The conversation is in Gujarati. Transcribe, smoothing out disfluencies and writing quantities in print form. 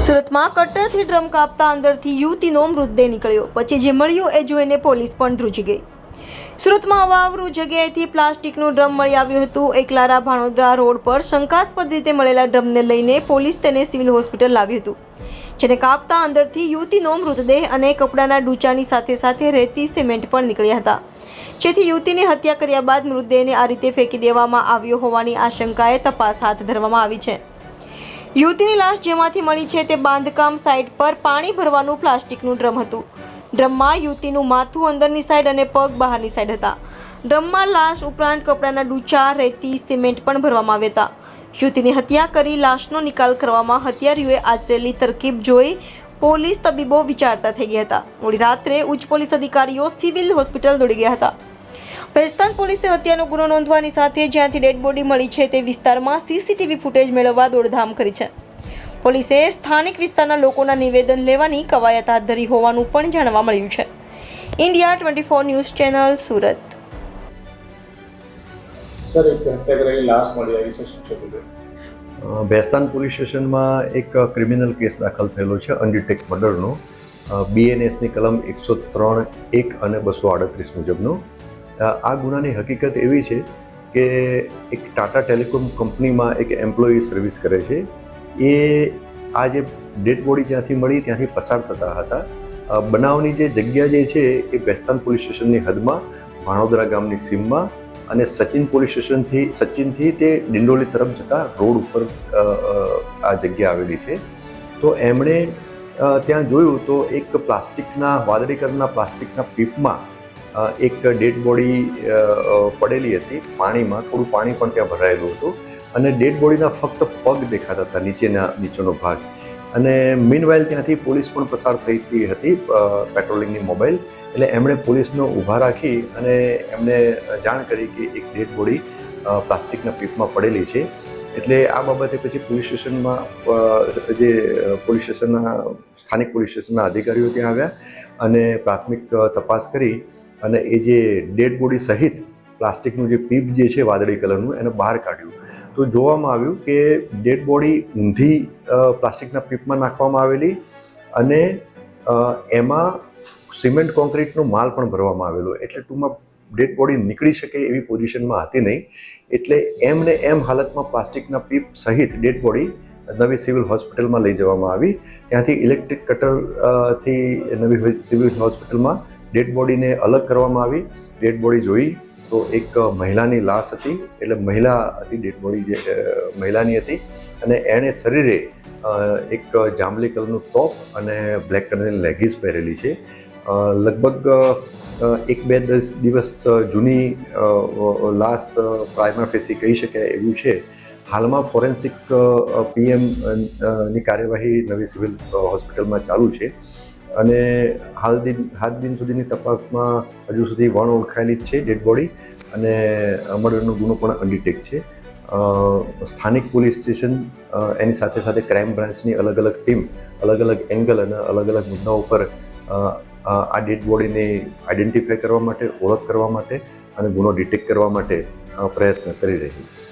સુરતમાં કટ્ટરથી ડ્રમ કાપતા અંદરથી યુવતીનો મૃતદેહ નીકળ્યો. પછી જે મળ્યું એ જોઈને પોલીસ પણ ધ્રુજી ગઈ. સુરતમાં અવાવરૂ જગ્યાએથી પ્લાસ્ટિકનું ડ્રમ મળી આવ્યું હતું. એકલારા ભાણોદરા રોડ પર શંકાસ્પદ રીતે મળેલા ડ્રમને લઈને પોલીસ તેને સિવિલ હોસ્પિટલ લાવ્યું હતું. જેને કાપતા અંદરથી યુવતીનો મૃતદેહ અને કપડાના ડૂચાની સાથે સાથે રેતી સિમેન્ટ પણ નીકળ્યા હતા. જેથી યુવતીની હત્યા કર્યા બાદ મૃતદેહને આ રીતે ફેંકી દેવામાં આવ્યો હોવાની આશંકાએ તપાસ હાથ ધરવામાં આવી છે. યુવતીની લાશ જેમાંથી મળી છે તે બાંધકામ સાઇટ પર પાણી ભરવાનું પ્લાસ્ટિકનું ડ્રમ હતું. ડ્રમમાં યુવતીનું માથું અંદરની સાઈડ અને પગ બહારની સાઈડ હતા. ડ્રમમાં લાશ ઉપરાંત કપડાના ડૂચા, રેતી, સિમેન્ટ પણ ભરવામાં આવ્યા હતા. યુવતીની હત્યા કરી લાશનો નિકાલ કરવામાં હત્યારીઓએ આચરેલી તરકીબ જોઈ પોલીસ તબીબો વિચારતા થઈ ગયા હતા. મોડી રાત્રે ઉચ્ચ પોલીસ અધિકારીઓ સિવિલ હોસ્પિટલ દોડી ગયા હતા. ભેસ્તાન પોલીસે હત્યાનો ગુનો નોંધવાની સાથે જ્યાંથી ડેડ બોડી મળી છે તે વિસ્તારમાં સીસીટીવી ફૂટેજ મેળવવા દોડધામ કરી છે. પોલીસે સ્થાનિક વિસ્તારના લોકોના નિવેદન લેવાની કવાયત હાથ ધરી હોવાનું પણ જાણવા મળ્યું છે. India 24 news channel, Surat. Sir, એક હત્યા કરેલી લાશ મળી આવી છે, શું છે બધું? ભેસ્તાન પોલીસ સ્ટેશનમાં એક ક્રિમિનલ કેસ દાખલ થયેલો છે અનડિટેક્ટ મર્ડરનો, BNSની કલમ 103(1) અને 238 મુજબનો. આ ગુનાની હકીકત એવી છે કે એક ટાટા ટેલિકોમ કંપનીમાં એક એમ્પ્લોયી સર્વિસ કરે છે. એ આ જે ડેડ બોડી જ્યાંથી મળી ત્યાંથી પસાર થતા હતા. બનાવની જે જગ્યા જે છે એ ભેસ્તાન પોલીસ સ્ટેશનની હદમાં ભાણોદરા ગામની સીમમાં અને સચિન પોલીસ સચિનથી તે ડિંડોલી તરફ જતા રોડ ઉપર આ જગ્યા આવેલી છે. તો એમણે ત્યાં જોયું તો એક વાદળી કલરના પ્લાસ્ટિકના પીપમાં એક ડેડ બોડી પડેલી હતી પાણીમાં. થોડું પાણી પણ ત્યાં ભરાયેલું હતું અને ડેડ બોડીના ફક્ત પગ દેખાતા હતા, નીચેનો ભાગ. અને મીનવાઇલ ત્યાંથી પોલીસ પણ પસાર થતી હતી, પેટ્રોલિંગની મોબાઈલ. એટલે એમણે પોલીસનો ઊભા રાખી અને એમને જાણ કરી કે એક ડેડ બોડી પ્લાસ્ટિકના પીપમાં પડેલી છે. એટલે આ બાબતે પછી પોલીસ સ્ટેશનમાં સ્થાનિક પોલીસ સ્ટેશનના અધિકારીઓ ત્યાં આવ્યા અને પ્રાથમિક તપાસ કરી અને એ જે ડેડ બોડી સહિત પ્લાસ્ટિકનું જે પીપ જે છે વાદળી કલરનું એને બહાર કાઢ્યું. તો જોવામાં આવ્યું કે ડેડ બોડી ઊંધી પ્લાસ્ટિકના પીપમાં નાખવામાં આવેલી અને એમાં સિમેન્ટ કોન્ક્રીટનો માલ પણ ભરવામાં આવેલો. એટલે ટૂંકમાં ડેડ બોડી નીકળી શકે એવી પોઝિશનમાં હતી નહીં. એટલે એમને એમ હાલતમાં પ્લાસ્ટિકના પીપ સહિત ડેડ બોડી નવી સિવિલ હોસ્પિટલમાં લઈ જવામાં આવી. ત્યાંથી ઇલેક્ટ્રિક કટરથી નવી સિવિલ હોસ્પિટલમાં ડેડ બોડીને અલગ કરવામાં આવી. ડેડ બોડી જોઈ તો એક મહિલાની લાશ હતી, એટલે મહિલા હતી, ડેડ બોડી જે મહિલાની હતી અને એણે શરીરે એક જાંબલી કલરનું ટોપ અને બ્લેક કલરની લેગીસ પહેરેલી છે. લગભગ 1-2 દિવસ જૂની લાશ પ્રાઇમા ફેસી કહી શકાય એવું છે. હાલમાં ફોરેન્સિક ની કાર્યવાહી નવી સિવિલ હોસ્પિટલમાં ચાલુ છે અને હાલ દિન સુધીની તપાસમાં હજુ સુધી વણ ઓળખાયેલી જ છે ડેડ બોડી અને મર્ડરનો ગુનો પણ અનડિટેક્ટ છે. સ્થાનિક પોલીસ સ્ટેશન એની સાથે સાથે ક્રાઇમ બ્રાન્ચની અલગ અલગ ટીમ અલગ અલગ એંગલ અને અલગ અલગ મુદ્દાઓ પર આ ડેડ બોડીને આઈડેન્ટિફાય કરવા માટે, ઓળખ કરવા માટે અને ગુનો ડિટેક્ટ કરવા માટે પ્રયત્ન કરી રહી છે.